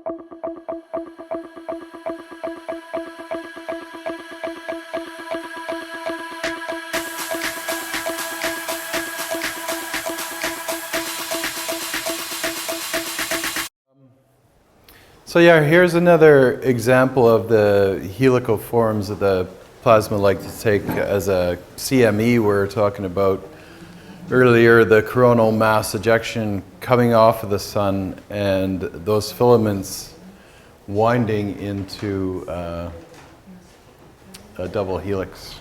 So yeah, here's another example of the helical forms that the plasma like to take as a CME we were talking about earlier, the coronal mass ejection coming off of the sun and those filaments winding into a double helix.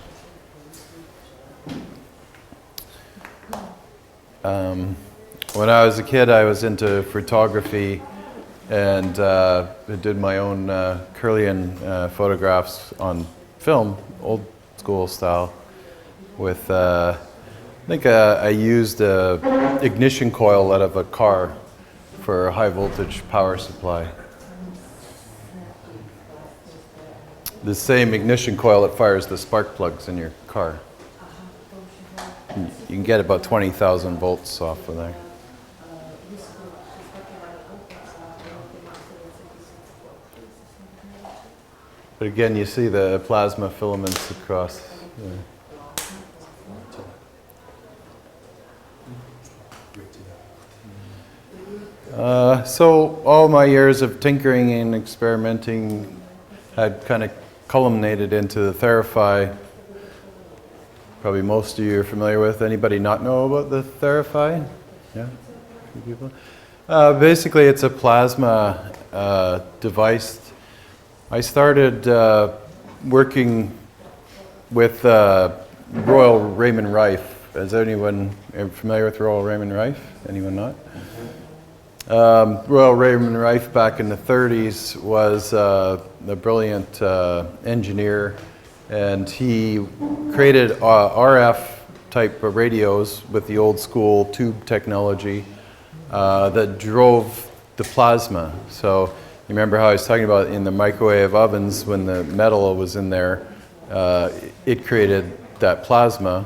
When I was a kid, I was into photography and did my own Kirlian photographs on film, old school style, with, I think I used a ignition coil out of a car for a high voltage power supply. The same ignition coil that fires the spark plugs in your car. You can get about 20,000 volts off of there. But again, you see the plasma filaments across. So all my years of tinkering and experimenting had kind of culminated into the Therapy. Probably most of you are familiar with. Anybody not know about the Therapy? Yeah, a few people. Basically, it's a plasma device. I started working with Royal Raymond Rife. Is anyone familiar with Royal Raymond Rife? Anyone not? Royal Raymond Rife back in the 30s was a brilliant engineer, and he created RF type of radios with the old school tube technology that drove the plasma. So you remember how I was talking about in the microwave ovens when the metal was in there, it created that plasma.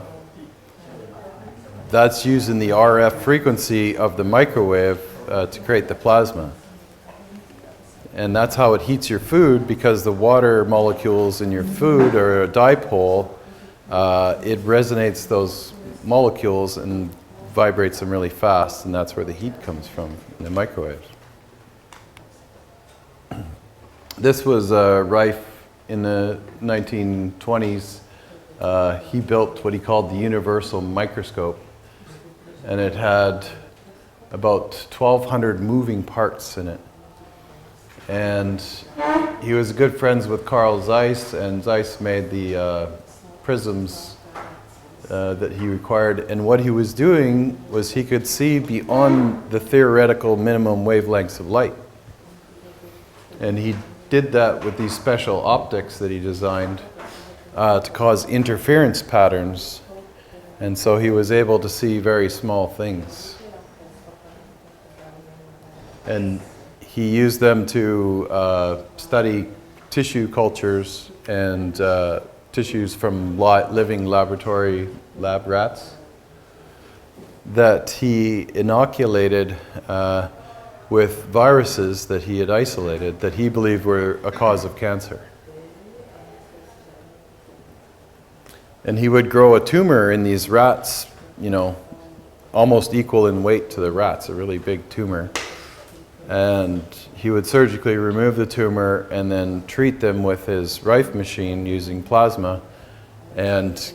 That's using the RF frequency of the microwave to create the plasma. And that's how it heats your food, because the water molecules in your food are a dipole. It resonates those molecules and vibrates them really fast, and that's where the heat comes from in the microwave. This was Rife in the 1920s. He built what he called the universal microscope, and it had about 1,200 moving parts in it. And he was good friends with Carl Zeiss, and Zeiss made the prisms that he required. And what he was doing was he could see beyond the theoretical minimum wavelengths of light. And he did that with these special optics that he designed to cause interference patterns. And so he was able to see very small things. And he used them to study tissue cultures and tissues from living laboratory lab rats that he inoculated with viruses that he had isolated that he believed were a cause of cancer. And he would grow a tumor in these rats, you know, almost equal in weight to the rats, a really big tumor. And he would surgically remove the tumor and then treat them with his Rife machine using plasma and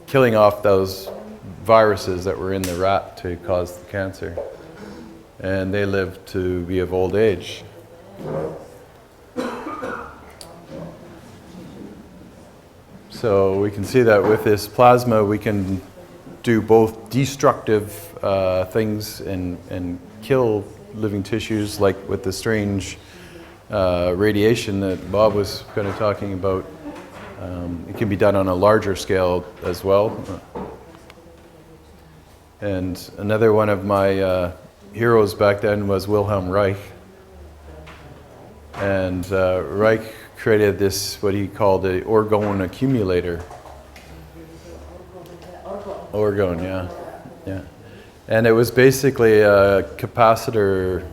killing off those viruses that were in the rat to cause the cancer. And they lived to be of old age. So we can see that with this plasma we can do both destructive things and kill living tissues, like with the strange radiation that Bob was kind of talking about. It can be done on a larger scale as well. And another one of my heroes back then was Wilhelm Reich. And Reich created this, what he called the orgone accumulator. Orgone, yeah. And it was basically a capacitor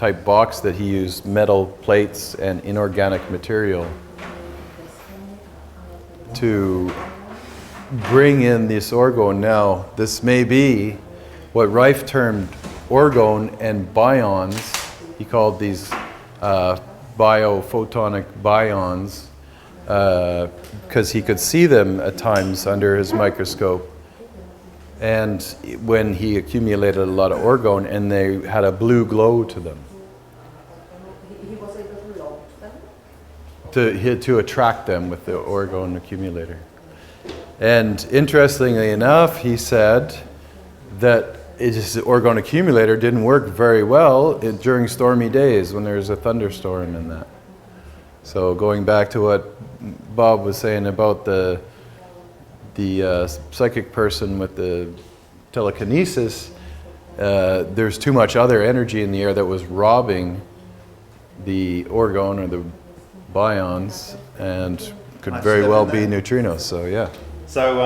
type box that he used metal plates and inorganic material to bring in this orgone. Now, this may be what Rife termed orgone and bions. He called these biophotonic bions because he could see them at times under his microscope. And when he accumulated a lot of orgone, and they had a blue glow to them. He was able to load them? To attract them with the orgone accumulator. And interestingly enough, he said that his orgone accumulator didn't work very well during stormy days when there's a thunderstorm and that. So going back to what Bob was saying about the psychic person with the telekinesis, there's too much other energy in the air that was robbing the orgone or the bions and could very well be neutrinos. So yeah. So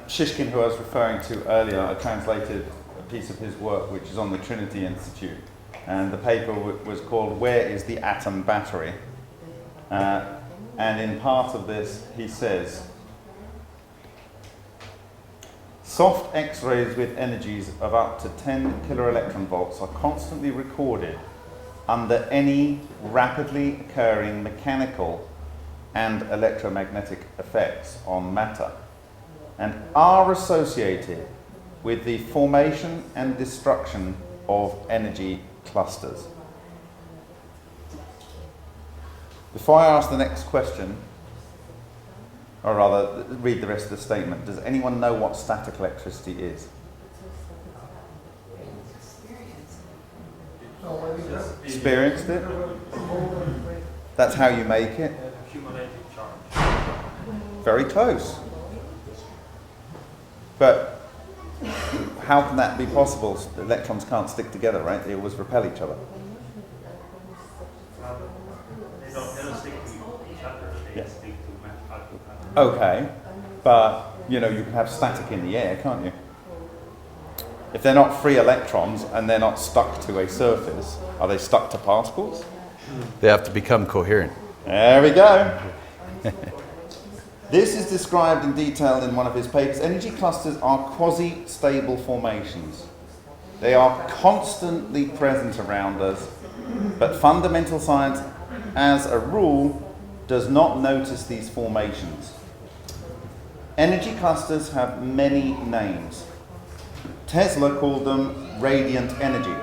Shishkin, who I was referring to earlier, I translated a piece of his work which is on the Trinity Institute, and the paper was called "Where is the Atom Battery?" And in part of this he says, soft X-rays with energies of up to 10 kiloelectron volts are constantly recorded under any rapidly occurring mechanical and electromagnetic effects on matter, and are associated with the formation and destruction of energy clusters. Before I ask the next question, or rather read the rest of the statement, does anyone know what static electricity is? Experienced it? That's how you make it? Very close. But how can that be possible? The electrons can't stick together, right? They always repel each other. They don't stick to each other, they stick to Okay, but you know, you can have static in the air, can't you? If they're not free electrons and they're not stuck to a surface, are they stuck to particles? They have to become coherent. There we go. This is described in detail in one of his papers. Energy clusters are quasi-stable formations. They are constantly present around us, but fundamental science, as a rule, does not notice these formations. Energy clusters have many names. Tesla called them radiant energy.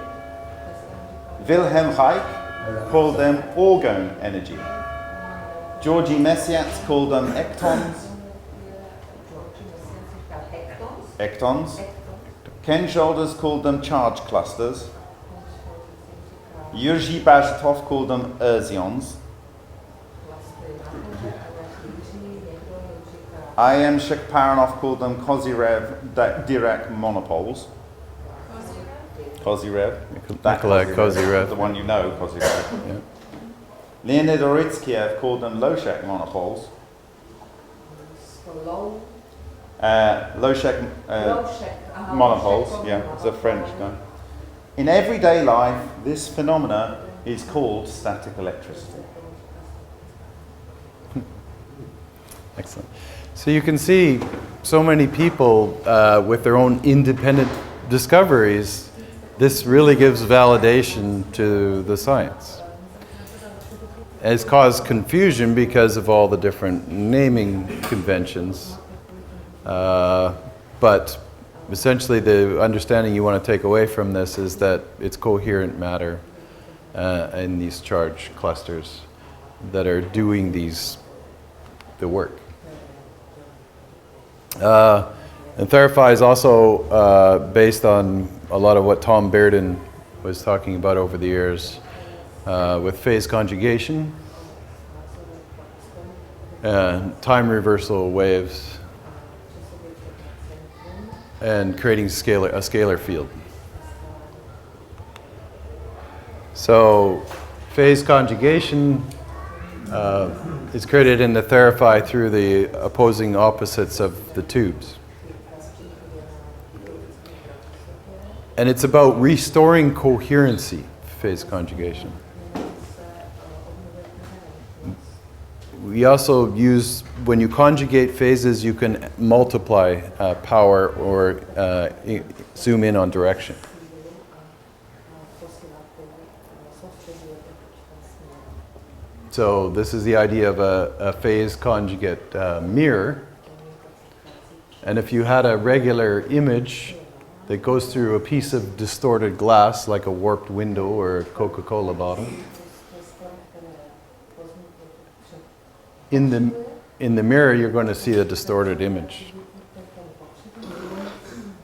Wilhelm Reich called them orgone energy. Georgy Messias called them ectons. Ectons. Ken Shoulders called them charge clusters. Yurgi Bazhetov called them erzions. I.M. Shekparanov called them Kozyrev-Dirac monopoles. Kozyrev? Nikolai Kozyrev. The one you know, Kozyrev. Yeah. Leonid Oritskyev called them Loschek monopoles. Loschek monopoles, yeah, it's a French guy. In everyday life, this phenomena is called static electricity. Excellent. So you can see so many people with their own independent discoveries. This really gives validation to the science. It's caused confusion because of all the different naming conventions. But essentially the understanding you want to take away from this is that it's coherent matter in these charge clusters that are doing the work. And Therapy is also based on a lot of what Tom Bearden was talking about over the years with phase conjugation, time reversal waves, and creating a scalar field. So phase conjugation is created in the Therapy through the opposing opposites of the tubes. And it's about restoring coherency. phase conjugation. We also use, when you conjugate phases, you can multiply power or zoom in on direction. So this is the idea of a phase conjugate mirror. And if you had a regular image that goes through a piece of distorted glass, like a warped window or a Coca-Cola bottle, in the mirror you're going to see a distorted image.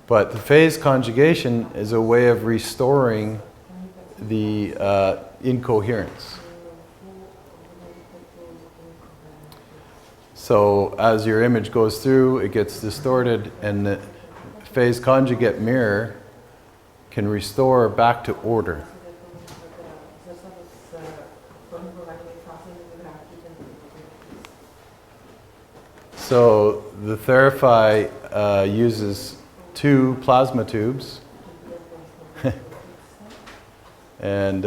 But the phase conjugation is a way of restoring the incoherence. So as your image goes through, it gets distorted, and the phase conjugate mirror can restore back to order. So the Therify uses 2 plasma tubes, and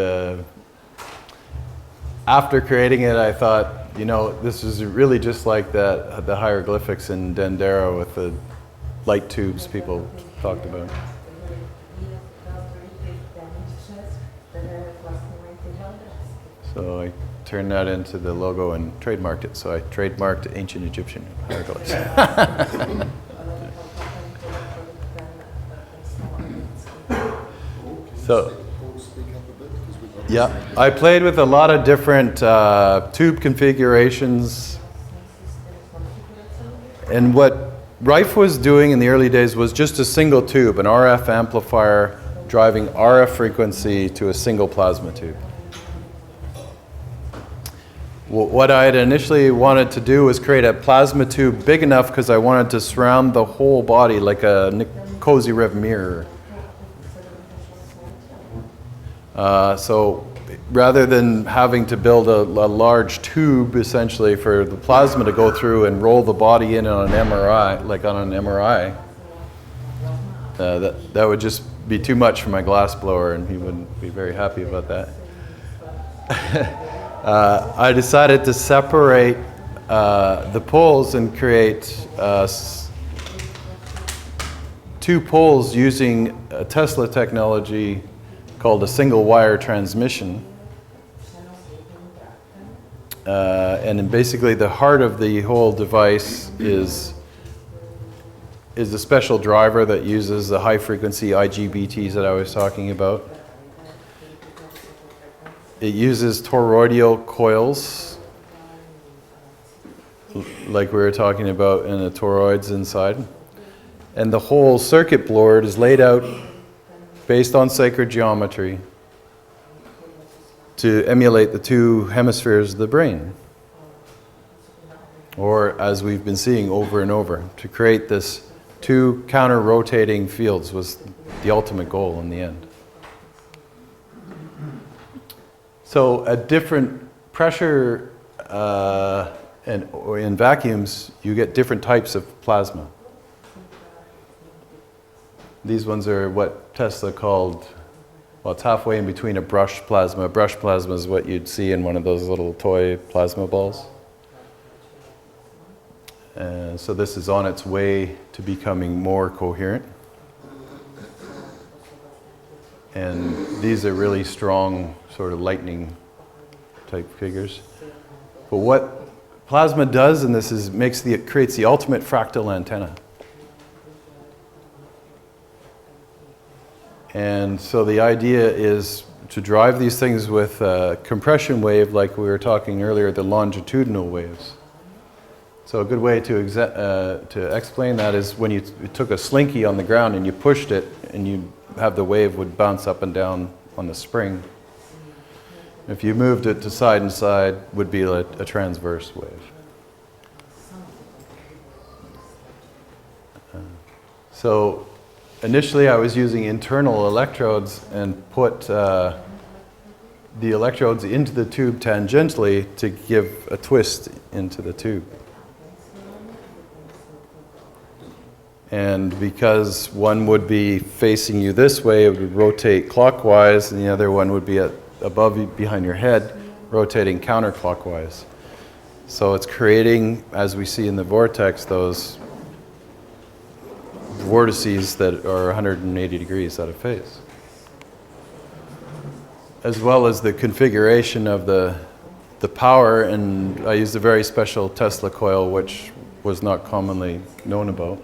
after creating it, I thought, you know, this is really just like the hieroglyphics in Dendera with the light tubes people talked about. So I turned that into the logo and trademarked it. So I trademarked ancient Egyptian hieroglyphs. So, yeah, I played with a lot of different tube configurations. And what Rife was doing in the early days was just a single tube, an RF amplifier driving RF frequency to a single plasma tube. What I had initially wanted to do was create a plasma tube big enough because I wanted to surround the whole body like a Cozy Rev mirror. So rather than having to build a large tube essentially for the plasma to go through and roll the body in on an MRI, like on an MRI, that would just be too much for my glass blower, and he wouldn't be very happy about that. I decided to separate the poles and create 2 poles using a Tesla technology called a single wire transmission. And basically the heart of the whole device is a special driver that uses the high frequency IGBTs that I was talking about. It uses toroidal coils, like we were talking about in the toroids inside. And the whole circuit board is laid out based on sacred geometry to emulate the 2 hemispheres of the brain. Or, as we've been seeing over and over, to create this 2 counter-rotating fields was the ultimate goal in the end. So at different pressure or in vacuums, you get different types of plasma. These ones are what Tesla called, well, it's halfway in between a brush plasma. A brush plasma is what you'd see in one of those little toy plasma balls. And so this is on its way to becoming more coherent. And these are really strong, sort of lightning type figures. But what plasma does in this is creates the ultimate fractal antenna. And so the idea is to drive these things with a compression wave, like we were talking earlier, the longitudinal waves. So a good way to explain that is when you took a slinky on the ground and you pushed it, and you have the wave would bounce up and down on the spring. If you moved it to side and side, would be a transverse wave. So initially I was using internal electrodes and put the electrodes into the tube tangentially to give a twist into the tube. And because one would be facing you this way, it would rotate clockwise, and the other one would be at above you, behind your head, rotating counterclockwise. So it's creating, as we see in the vortex, those vortices that are 180 degrees out of phase. As well as the configuration of the power, and I used a very special Tesla coil, which was not commonly known about.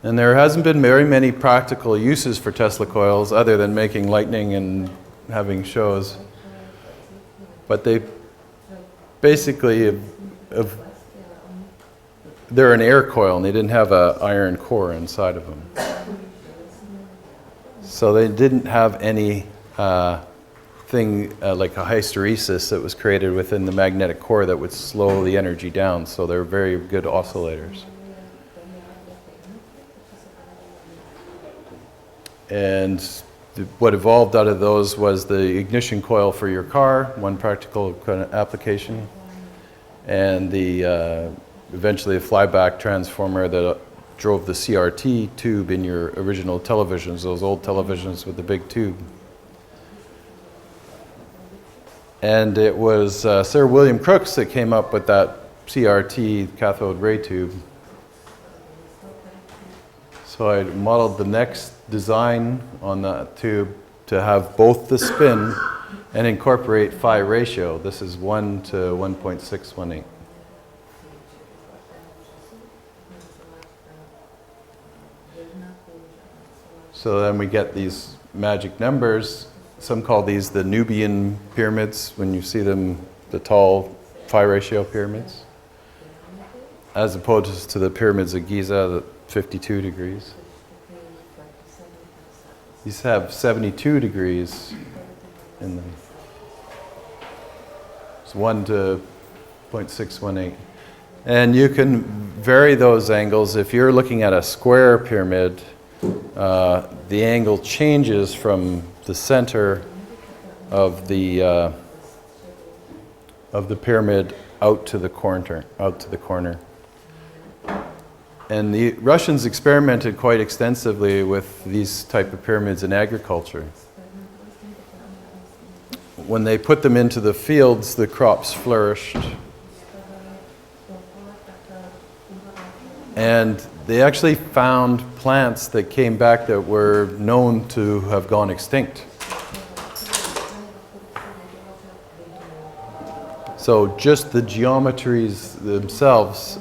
And there hasn't been very many practical uses for Tesla coils other than making lightning and having shows. But they basically, they're an air coil and they didn't have an iron core inside of them. So they didn't have any thing like a hysteresis that was created within the magnetic core that would slow the energy down. So they're very good oscillators. And what evolved out of those was the ignition coil for your car, one practical kind of application, and the eventually a flyback transformer that drove the CRT tube in your original televisions, those old televisions with the big tube. And it was Sir William Crookes that came up with that CRT cathode ray tube. So I modeled the next design on that tube to have both the spin and incorporate phi ratio. This is 1 to 1.618. So then we get these magic numbers. Some call these the Nubian pyramids, when you see them, the tall phi ratio pyramids, as opposed to the pyramids of Giza, the 52 degrees. These have 72 degrees in them. It's 1 to 0.618. And you can vary those angles. If you're looking at a square pyramid, the angle changes from the center of the pyramid out to the corner. And the Russians experimented quite extensively with these type of pyramids in agriculture. When they put them into the fields, the crops flourished. And they actually found plants that came back that were known to have gone extinct. So just the geometries themselves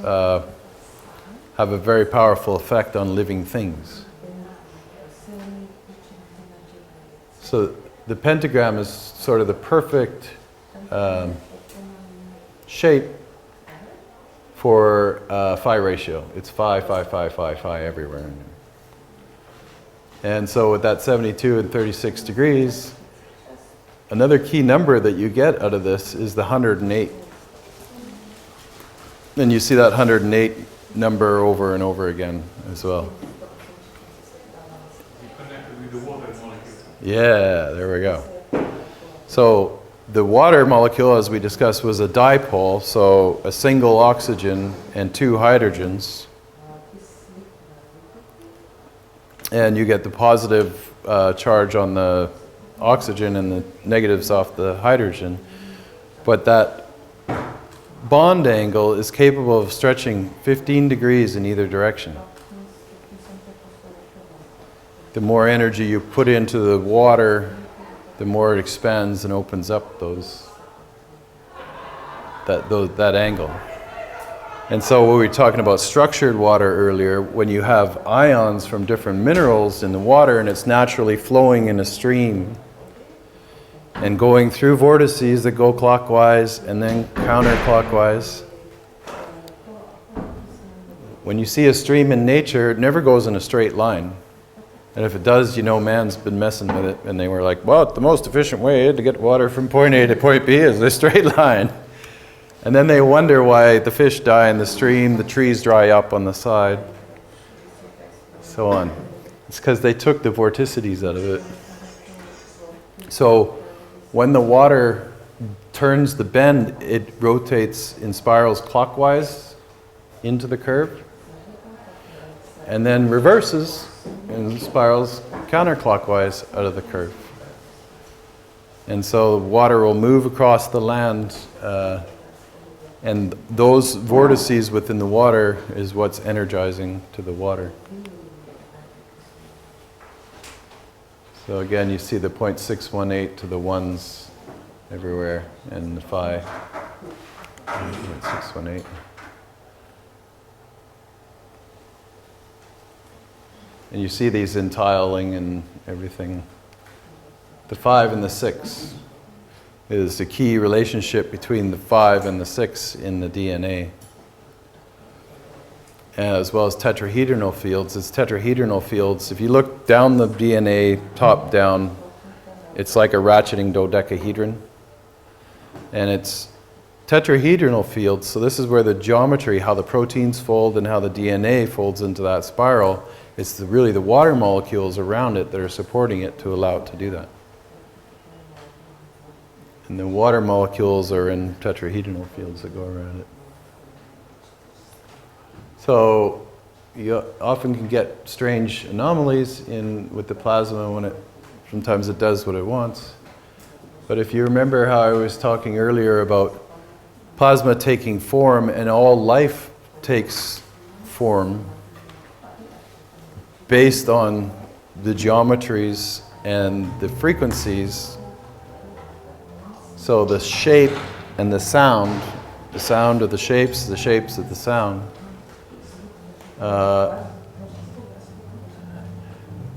have a very powerful effect on living things. So the pentagram is sort of the perfect shape for phi ratio. It's phi everywhere. And so with that 72 and 36 degrees, another key number that you get out of this is the 108. And you see that 108 number over and over again as well. Connected with the water molecule. Yeah, there we go. So the water molecule, as we discussed, was a dipole, so a single oxygen and two hydrogens. And you get the positive charge on the oxygen and the negatives off the hydrogen. But that bond angle is capable of stretching 15 degrees in either direction. The more energy you put into the water, the more it expands and opens up that angle. And so when we were talking about structured water earlier, when you have ions from different minerals in the water and it's naturally flowing in a stream and going through vortices that go clockwise and then counterclockwise. When you see a stream in nature, it never goes in a straight line. And if it does, you know man's been messing with it. And they were like, well, the most efficient way to get water from point A to point B is a straight line. And then they wonder why the fish die in the stream, the trees dry up on the side, so on. It's because they took the vorticities out of it. So when the water turns the bend, it rotates in spirals clockwise into the curve, and then reverses and spirals counterclockwise out of the curve. And so the water will move across the land, and those vortices within the water is what's energizing to the water. So again, you see the 0.618 to the 1s everywhere, and the phi 0.618. And you see these entiling and everything. The 5 and the 6 is the key relationship between the 5 and the 6 in the DNA. As well as tetrahedral fields. It's tetrahedral fields. If you look down the DNA, top down, it's like a ratcheting dodecahedron. And it's tetrahedral fields, so this is where the geometry, how the proteins fold and how the DNA folds into that spiral, it's really the water molecules around it that are supporting it to allow it to do that. And the water molecules are in tetrahedral fields that go around it. So you often can get strange anomalies with the plasma when sometimes it does what it wants. But if you remember how I was talking earlier about plasma taking form, and all life takes form based on the geometries and the frequencies. So the shape and the sound of the shapes of the sound.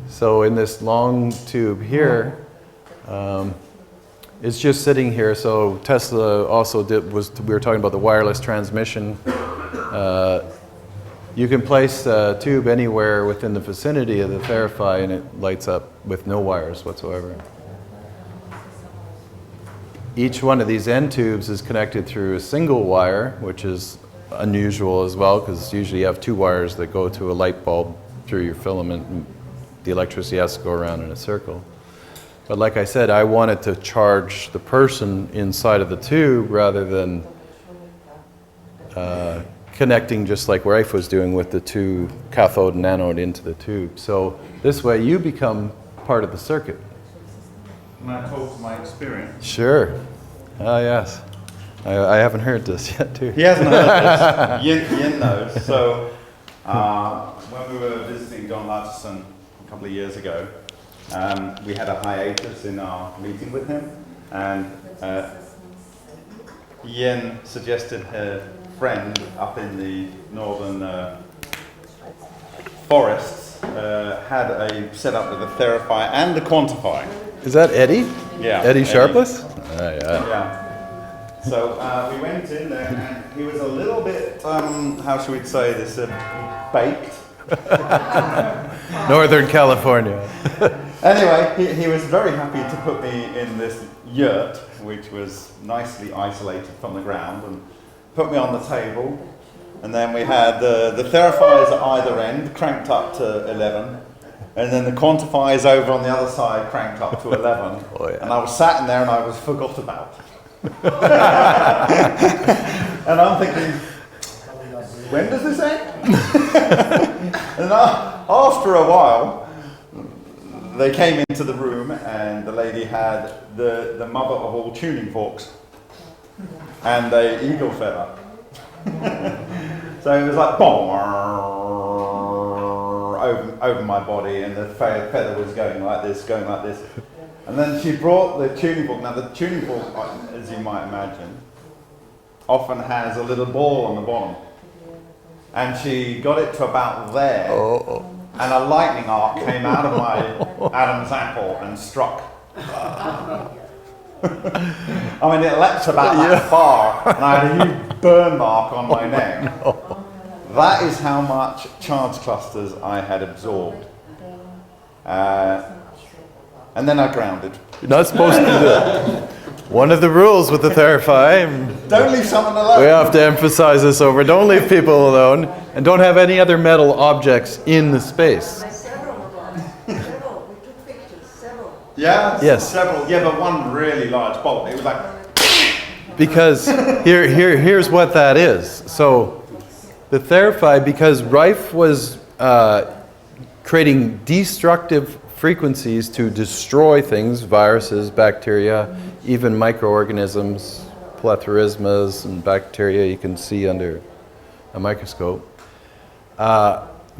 So in this long tube here, it's just sitting here. So Tesla also we were talking about the wireless transmission. You can place a tube anywhere within the vicinity of the Theraphi and it lights up with no wires whatsoever. Each one of these end tubes is connected through a single wire, which is unusual as well, because usually you have 2 wires that go to a light bulb through your filament, and the electricity has to go around in a circle. But like I said, I wanted to charge the person inside of the tube rather than connecting just like Rafe was doing with the 2 cathode and anode into the tube. So this way you become part of the circuit. Can I talk to my experience? Sure. Ah, yes. I haven't heard this yet, too. He hasn't heard this. Yin knows. So when we were visiting John Lutchison a couple of years ago, we had a hiatus in our meeting with him, and Yin suggested her friend up in the northern forests had a setup with a Theraphi and a Quantify. Is that Eddie? Yeah. Eddie Sharpless? Yeah. Yeah. So we went in there, and he was a little bit, how should we say this, baked. Northern California. Anyway, he was very happy to put me in this yurt, which was nicely isolated from the ground, and put me on the table. And then we had the Theraphies at either end, cranked up to 11. And then the Quantifiers over on the other side, cranked up to 11. Oh, yeah. And I was sat in there and I was forgot about. And I'm thinking, when does this end? And after a while, they came into the room and the lady had the mother of all tuning forks and a eagle feather. So it was like over my body, and the feather was going like this. And then she brought the tuning fork. Now the tuning fork, as you might imagine, often has a little ball on the bottom. And she got it to about there, and a lightning arc came out of my Adam's apple and struck. I mean, it leapt about that far, and I had a huge burn mark on my neck. That is how much charge clusters I had absorbed. And then I grounded. You're not supposed to do that. One of the rules with the Theraphi. Don't leave someone alone. We have to emphasize this over. Don't leave people alone, and don't have any other metal objects in the space. Several. We took pictures, several. Yeah? Yes. Several. Yeah, but one really large bolt. It was like... Because here's what that is. So the Theraphi, because Rife was creating destructive frequencies to destroy things, viruses, bacteria, even microorganisms, plethysmas and bacteria you can see under a microscope.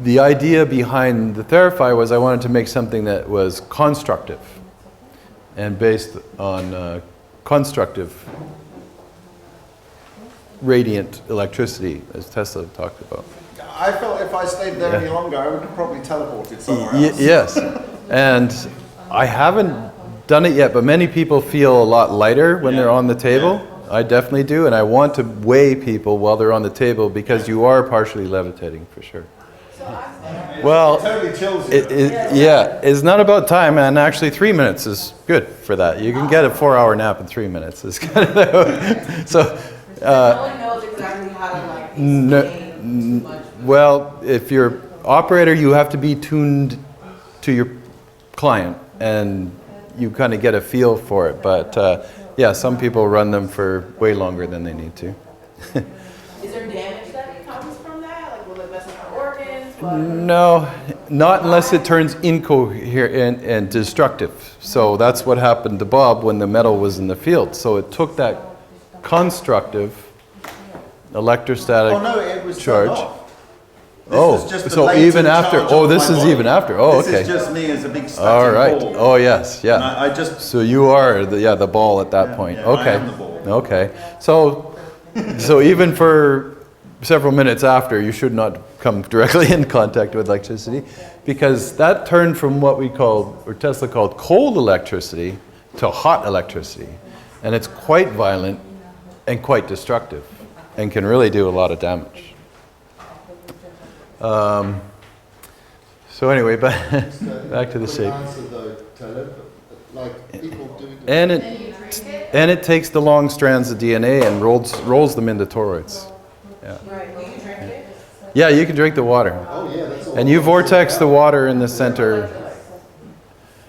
The idea behind the Therify was I wanted to make something that was constructive and based on constructive radiant electricity, as Tesla talked about. I felt if I stayed there any longer, I would have probably teleported somewhere else. Yes, and I haven't done it yet, but many people feel a lot lighter when they're on the table. I definitely do, and I want to weigh people while they're on the table because you are partially levitating for sure. Well, It totally chills you. it's not about time, and actually 3 minutes is good for that. You can get a 4-hour nap in 3 minutes. It's kind of so. No one knows exactly how to like explain too much. Well, if you're operator, you have to be tuned to your client, and you kind of get a feel for it. But yeah, some people run them for way longer than they need to. Is there damage that comes from that? Like, will it mess up your organs? No, not unless it turns incoherent and destructive. So that's what happened to Bob when the metal was in the field. So it took that constructive electrostatic Oh no, it was charge. turned off. This Oh, was just the so latent even after. charge Oh, of this my is body. even after. Oh, This okay. is just me as a big static All right. ball. Oh, yes. And Yeah. I just So you are the ball at that point. yeah, Okay. I am the ball. Okay. So even for several minutes after, you should not come directly in contact with electricity, because that turned from what we called, or Tesla called, cold electricity to hot electricity, and it's quite violent and quite destructive, and can really do a lot of damage. So anyway, back to the shape. And it takes the long strands of DNA and rolls them into toroids. Yeah. Right. Do you drink it? Yeah, you can drink the water. Oh, yeah, that's all. And you vortex the water in the center.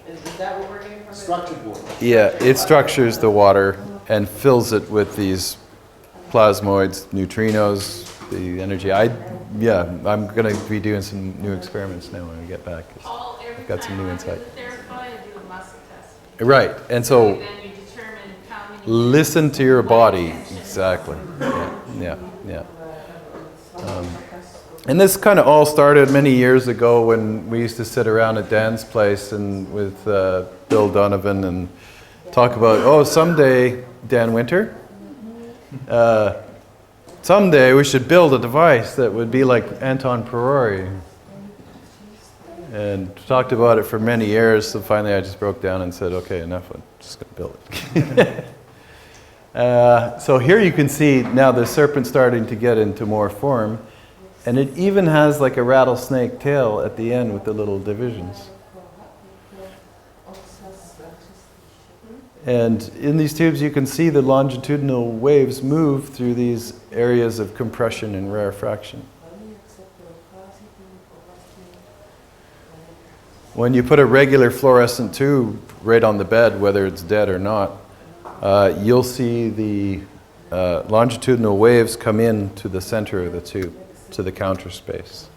Is that what we're getting from it? Structured water. Yeah, it structures the water and fills it with these plasmoids, neutrinos, the energy. I'm going to be doing some new experiments now when we get back. 'Cause I've got some new insight. Right, and so Then you determine how many. listen to your body. Exactly. Yeah. And this kind of all started many years ago when we used to sit around at Dan's place and with Bill Donovan and talk about, someday, Dan Winter, someday we should build a device that would be like Anton Perori. And talked about it for many years, so finally I just broke down and said, okay, enough, I'm just going to build it. So here you can see now the serpent starting to get into more form, and it even has like a rattlesnake tail at the end with the little divisions. And in these tubes you can see the longitudinal waves move through these areas of compression and rarefaction. When you put a regular fluorescent tube right on the bed, whether it's dead or not, you'll see the longitudinal waves come in to the center of the tube, to the counter space.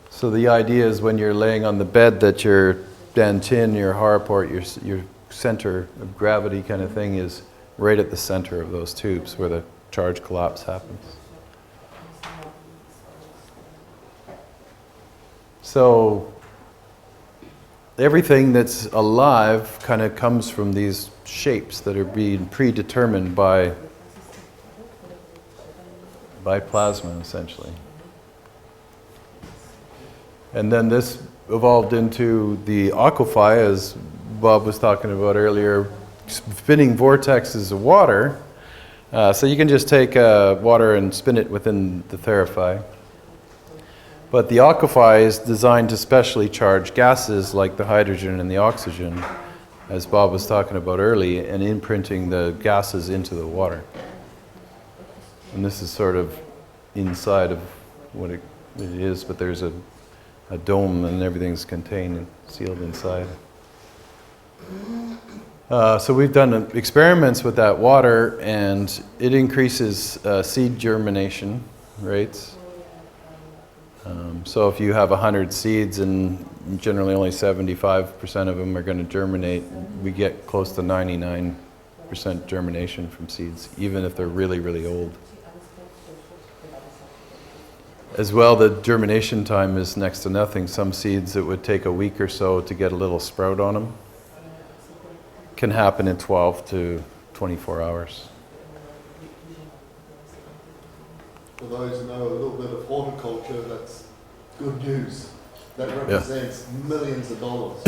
So the idea is when you're laying on the bed that your dantian, your harport, your center of gravity kind of thing is right at the center of those tubes where the charge collapse happens. So everything that's alive kind of comes from these shapes that are being predetermined by plasma, essentially. And then this evolved into the aquify, as Bob was talking about earlier, spinning vortexes of water. So you can just take water and spin it within the Therify. But the aquify is designed to specially charge gases like the hydrogen and the oxygen, as Bob was talking about earlier, and imprinting the gases into the water. And this is sort of inside of what it is, but there's a dome and everything's contained and sealed inside. So we've done experiments with that water, and it increases seed germination rates. So if you have 100 seeds and generally only 75% of them are going to germinate, we get close to 99% germination from seeds, even if they're really, really old. As well, the germination time is next to nothing. Some seeds, it would take a week or so to get a little sprout on them. Can happen in 12 to 24 hours. For those who know a little bit of horticulture, that's good news. That represents millions of dollars.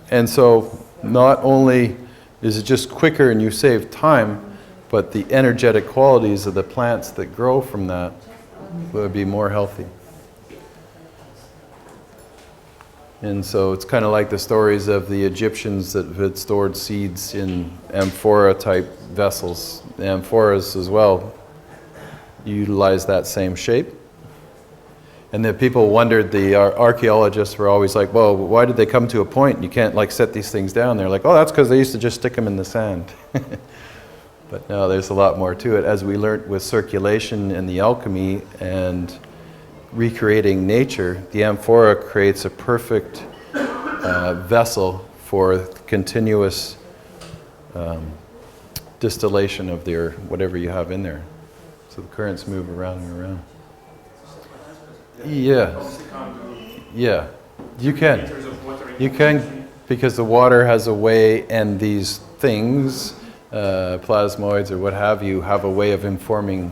And so not only is it just quicker and you save time, but the energetic qualities of the plants that grow from that will be more healthy. And so it's kind of like the stories of the Egyptians that had stored seeds in amphora-type vessels. The amphoras as well utilize that same shape. And the people wondered, the archaeologists were always like, well, why did they come to a point? You can't like set these things down. They're like, oh, that's because they used to just stick them in the sand. But no, there's a lot more to it. As we learned with circulation and the alchemy and recreating nature, the amphora creates a perfect vessel for continuous distillation of the whatever you have in there. So the currents move around and around. Yeah. Yeah. You can. You can, because the water has a way, and these things, plasmoids or what have you, have a way of informing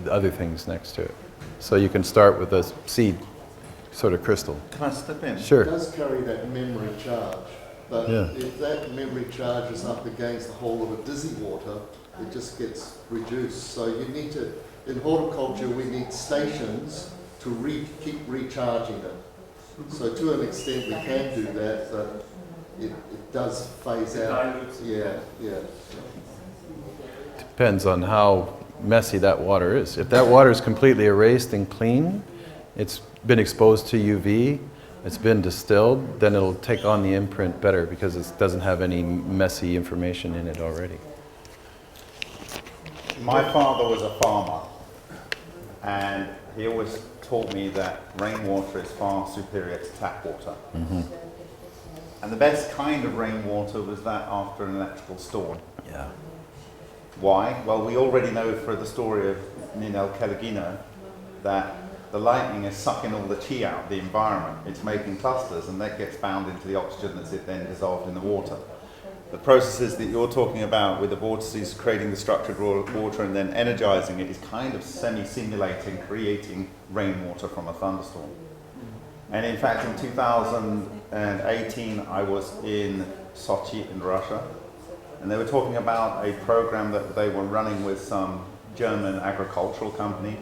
other things next to it. So you can start with a seed sort of crystal. Can I step in? Sure. It does carry that memory charge, but Yeah. if that memory charge is up against the whole of a dizzy water, it just gets reduced. So you need to, in horticulture, we need stations to keep recharging it. So to an extent we can do that, but it does phase out. Yeah. Depends on how messy that water is. If that water is completely erased and clean, it's been exposed to UV, it's been distilled, then it'll take on the imprint better because it doesn't have any messy information in it already. My father was a farmer, and he always taught me that rainwater is far superior to tap water. Mm-hmm. And the best kind of rainwater was that after an electrical storm. Yeah. Why? Well, we already know for the story of Ninel Kelegina that the lightning is sucking all the chi out of the environment. It's making clusters, and that gets bound into the oxygen that's then dissolved in the water. The processes that you're talking about with the vortices creating the structured water and then energizing it is kind of semi-simulating creating rainwater from a thunderstorm. And in fact, in 2018, I was in Sochi in Russia, and they were talking about a program that they were running with some German agricultural company,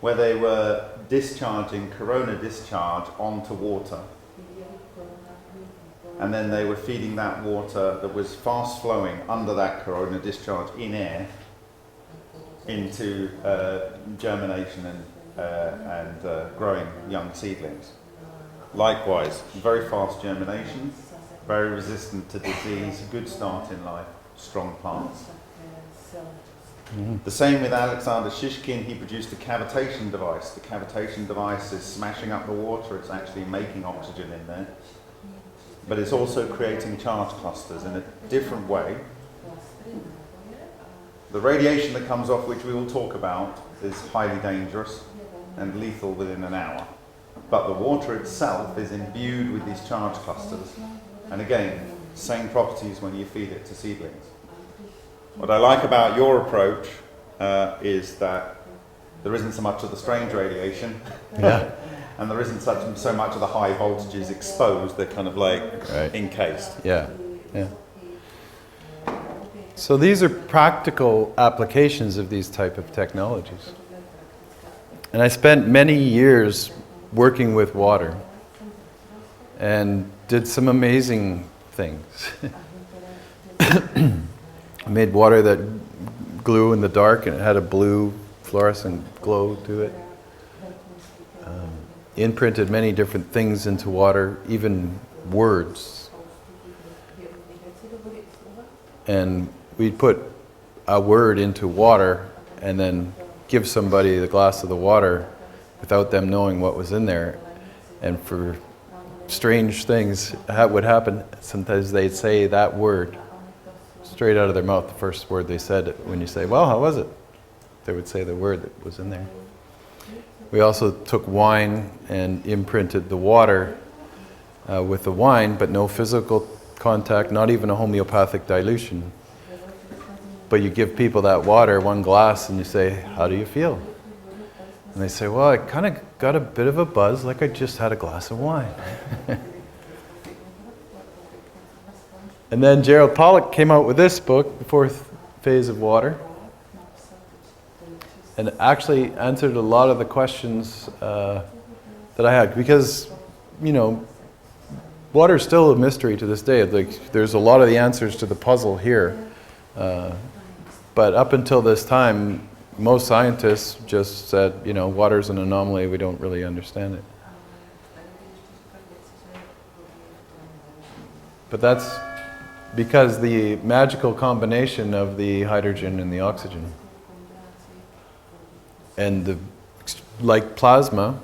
where they were discharging corona discharge onto water. And then they were feeding that water that was fast flowing under that corona discharge in air into germination and growing young seedlings. Likewise, very fast germination, very resistant to disease, good start in life, strong plants. Mm-hmm. The same with Alexander Shishkin. He produced a cavitation device. The cavitation device is smashing up the water, it's actually making oxygen in there. But it's also creating charge clusters in a different way. The radiation that comes off, which we will talk about, is highly dangerous and lethal within an hour. But the water itself is imbued with these charge clusters. And again, same properties when you feed it to seedlings. What I like about your approach is that there isn't so much of the strange radiation. Yeah. And there isn't so much of the high voltages exposed, they're kind of like encased. Yeah, yeah. So these are practical applications of these type of technologies. And I spent many years working with water and did some amazing things. I made water that glue in the dark and it had a blue fluorescent glow to it. Imprinted many different things into water, even words. And we'd put a word into water and then give somebody the glass of the water without them knowing what was in there. And for strange things would happen. Sometimes they'd say that word straight out of their mouth, the first word they said. When you say, well, how was it? They would say the word that was in there. We also took wine and imprinted the water with the wine, but no physical contact, not even a homeopathic dilution. But you give people that water, one glass, and you say, how do you feel? And they say, well, I kind of got a bit of a buzz, like I just had a glass of wine. And then Gerald Pollack came out with this book, The Fourth Phase of Water, and actually answered a lot of the questions that I had. Because, you know, water is still a mystery to this day. Like, there's a lot of the answers to the puzzle here. But up until this time, most scientists just said, you know, water's an anomaly, we don't really understand it. But that's because the magical combination of the hydrogen and the oxygen. And like plasma,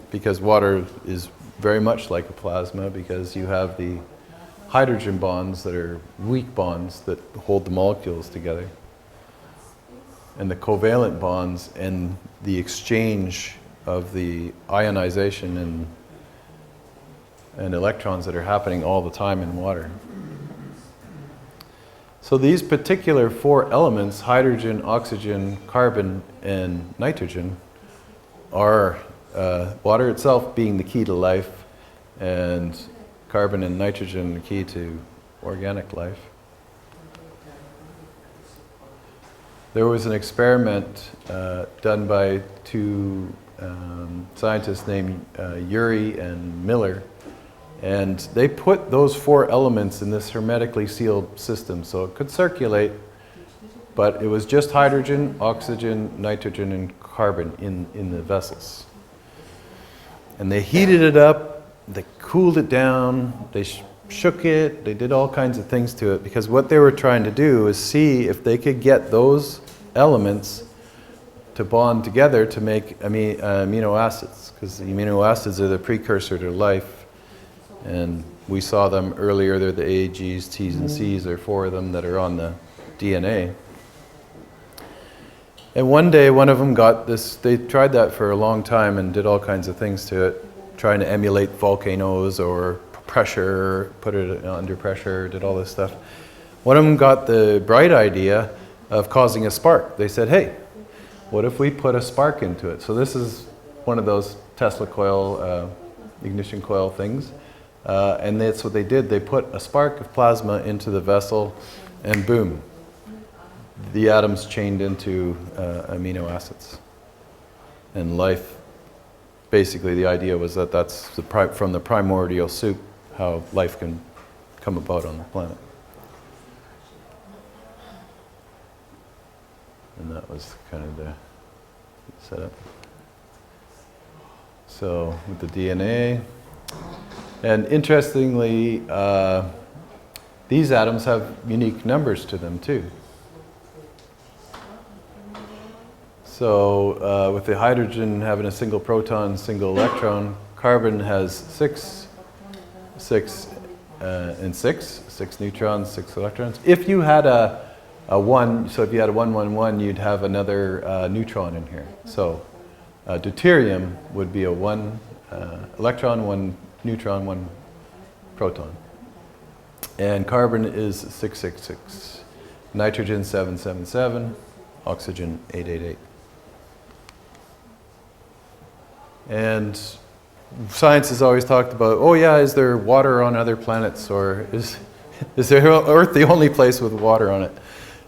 because water is very much like a plasma, because you have the hydrogen bonds that are weak bonds that hold the molecules together. And the covalent bonds and the exchange of the ionization and electrons that are happening all the time in water. So these particular four elements, hydrogen, oxygen, carbon, and nitrogen, are water itself being the key to life, and carbon and nitrogen the key to organic life. There was an experiment done by two scientists named Urey and Miller, and they put those four elements in this hermetically sealed system so it could circulate, but it was just hydrogen, oxygen, nitrogen, and carbon in the vessels. And they heated it up, they cooled it down, they shook it, they did all kinds of things to it, because what they were trying to do is see if they could get those elements to bond together to make amino acids, because the amino acids are the precursor to life. And we saw them earlier, they're the A, G's, T's, and C's, there are four of them that are on the DNA. And one day, one of them got this, they tried that for a long time and did all kinds of things to it, trying to emulate volcanoes or pressure, put it under pressure, did all this stuff. One of them got the bright idea of causing a spark. They said, hey, what if we put a spark into it? So this is one of those Tesla coil, ignition coil things. And that's what they did. They put a spark of plasma into the vessel, and boom, the atoms chained into amino acids. And life, basically the idea was that that's from the primordial soup, how life can come about on the planet. And that was kind of the setup. So with the DNA, and interestingly, these atoms have unique numbers to them too. So with the hydrogen having a single proton, single electron, carbon has six neutrons, 6 electrons. If you had a 1, so if you had a 1, 1, 1, you'd have another neutron in here. So deuterium would be a 1 electron, 1 neutron, 1 proton. And carbon is 666. Nitrogen 777. Oxygen 888. And science has always talked about, oh yeah, is there water on other planets, or is Earth the only place with water on it?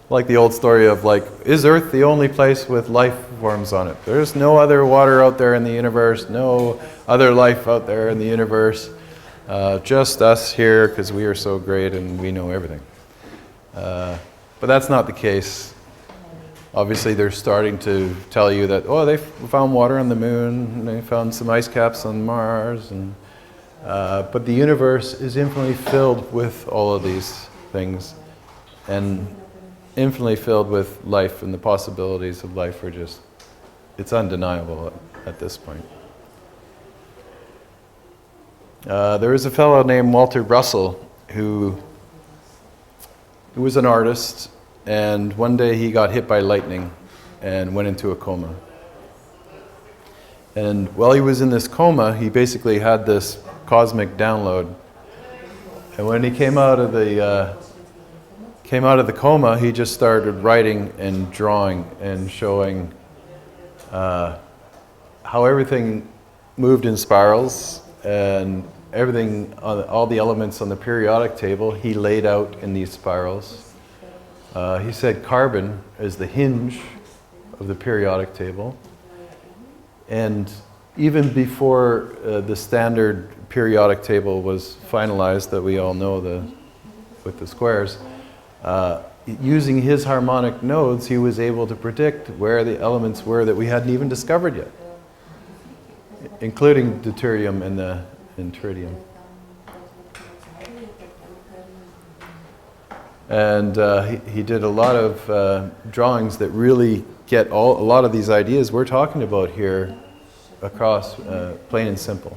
Like the old story of like, is Earth the only place with life forms on it? There's no other water out there in the universe, no other life out there in the universe, just us here because we are so great and we know everything. But that's not the case. Obviously they're starting to tell you that, oh, they found water on the moon, and they found some ice caps on Mars, and but the universe is infinitely filled with all of these things, and infinitely filled with life, and the possibilities of life are just it's undeniable at this point. There was a fellow named Walter Russell who was an artist, and one day he got hit by lightning and went into a coma. And while he was in this coma, he basically had this cosmic download. And when he came out of the coma, he just started writing and drawing and showing how everything moved in spirals, and everything, all the elements on the periodic table, he laid out in these spirals. He said carbon is the hinge of the periodic table. And even before the standard periodic table was finalized, that we all know with the squares, using his harmonic nodes, he was able to predict where the elements were that we hadn't even discovered yet, including deuterium and tritium. And he did a lot of drawings that really get a lot of these ideas we're talking about here across, plain and simple.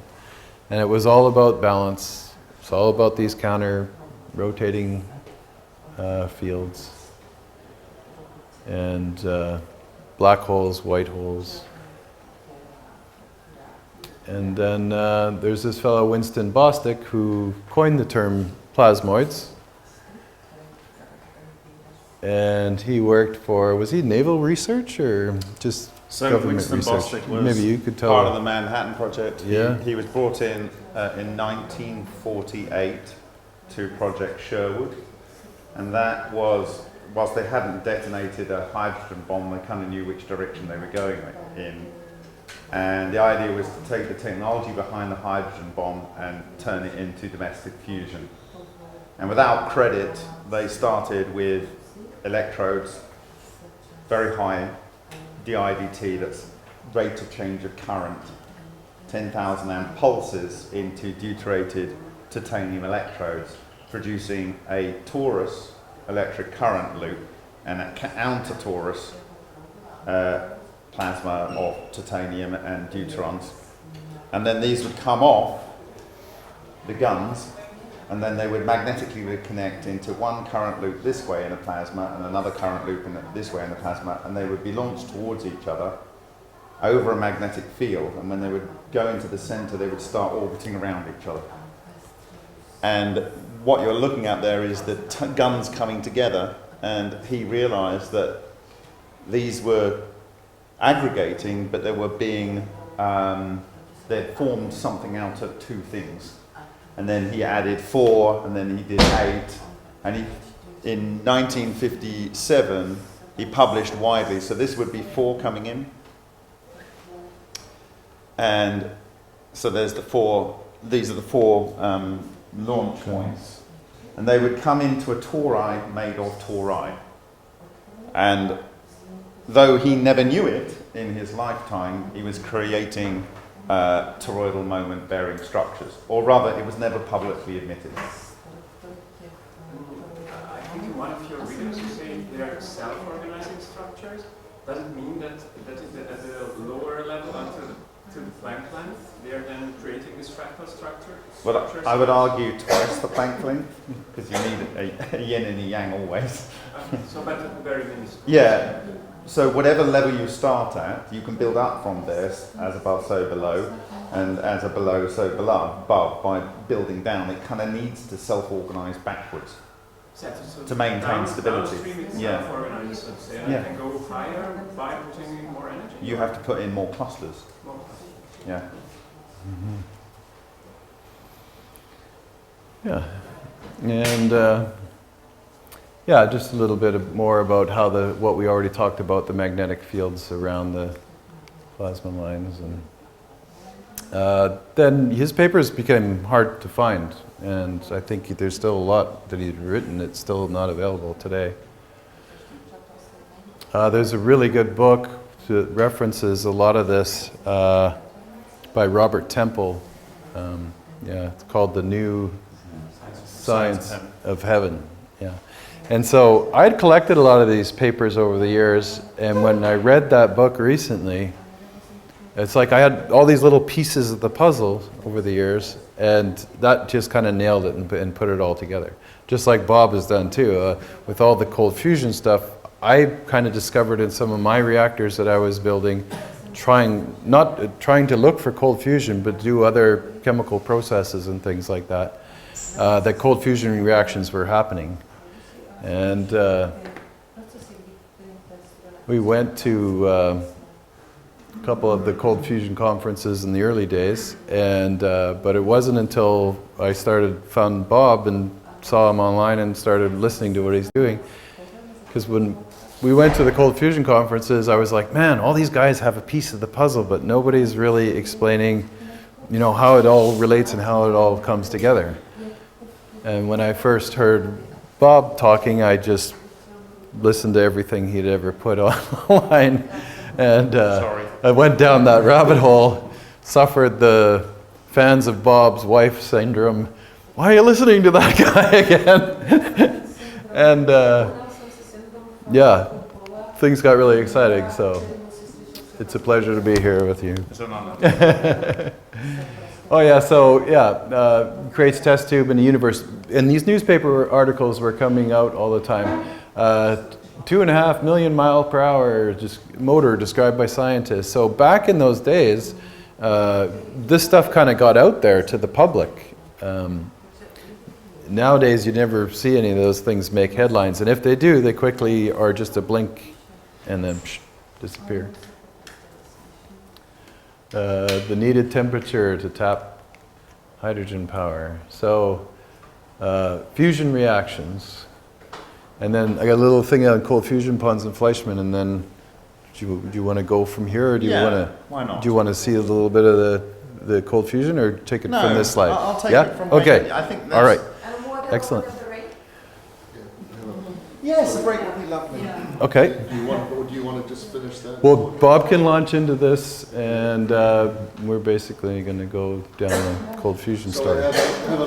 And it was all about balance. It's all about these counter rotating fields and black holes, white holes. And then there's this fellow Winston Bostick who coined the term plasmoids. And he worked for, was he naval research or just So government Winston research? Bostick was Maybe you could tell. part of the Manhattan Project. Yeah. He was brought in 1948 to Project Sherwood. And that was, whilst they hadn't detonated a hydrogen bomb, they kind of knew which direction they were going in. And the idea was to take the technology behind the hydrogen bomb and turn it into domestic fusion. And without credit, they started with electrodes, very high DIDT, that's rate of change of current, 10,000 amp pulses into deuterated titanium electrodes, producing a torus electric current loop and a counter-torus plasma of titanium and deuterons. And then these would come off the guns, and then they would magnetically connect into one current loop this way in a plasma and another current loop this way in the plasma, and they would be launched towards each other over a magnetic field, and when they would go into the center, they would start orbiting around each other. And what you're looking at there is the guns coming together, and he realized that these were aggregating, but they were being, they'd formed something out of two things. And then he added 4, and then he did 8, and in 1957 he published widely. So this would be 4 coming in, and so there's the 4. These are the 4 launch points, and they would come into a tori made of tori. And though he never knew it in his lifetime, he was creating toroidal moment bearing structures, or rather it was never publicly admitted. I think in one of your videos you say they are self-organizing structures. Does it mean that at the lower level until to the Planck length, they are then creating this fractal structure? Well, I would argue twice the Planck length, because you need a yin and a yang always. So but very minuscule. Yeah. So whatever level you start at, you can build up from this, as above, so below, and as a below, so above, by building down. It kind of needs to self-organize backwards So to maintain stability. Downstream it's Yeah. self-organized, so to say, and Yeah. I can go higher by putting in more energy. You have to put in more clusters. More- Yeah. Yeah, and yeah, just a little bit more about how what we already talked about, the magnetic fields around the plasma lines, and then his papers became hard to find, and I think there's still a lot that he'd written that's still not available today. There's a really good book that references a lot of this by Robert Temple. Yeah, it's called The New Science of Heaven. Yeah. And so I'd collected a lot of these papers over the years, and when I read that book recently, It's like I had all these little pieces of the puzzle over the years, and that just kind of nailed it and put it all together. Just like Bob has done too. With all the cold fusion stuff, I kind of discovered in some of my reactors that I was building, not trying to look for cold fusion, but do other chemical processes and things like that, that cold fusion reactions were happening. And we went to a couple of the cold fusion conferences in the early days, and but it wasn't until I found Bob and saw him online and started listening to what he's doing. Because when we went to the cold fusion conferences, I was like, man, all these guys have a piece of the puzzle, but nobody's really explaining, you know, how it all relates and how it all comes together. And when I first heard Bob talking, I just listened to everything he'd ever put online. And I went down that rabbit hole, suffered the fans of Bob's wife syndrome. Why are you listening to that guy again? And yeah, things got really exciting, so it's a pleasure to be here with you. It's an honor. Oh yeah, so yeah, creates test tube in the universe. And these newspaper articles were coming out all the time. 2.5 million mile per hour motor described by scientists. So back in those days, this stuff kind of got out there to the public. Nowadays, you never see any of those things make headlines, and if they do, they quickly are just a blink and then disappear. The needed temperature to tap hydrogen power. So, fusion reactions. And then I got a little thing on cold fusion ponds and Fleischmann, and then do you want to go from here, or do you want to? Why not? Do you want to see a little bit of the cold fusion, or take it from this slide? I'll take yeah? it from okay. I think that's, all right. And what Excellent. about the rate? Yes, the break would be lovely. Okay. Or do you want to just finish that? Well, Bob can launch into this, and we're basically going to go down the cold fusion So story. have a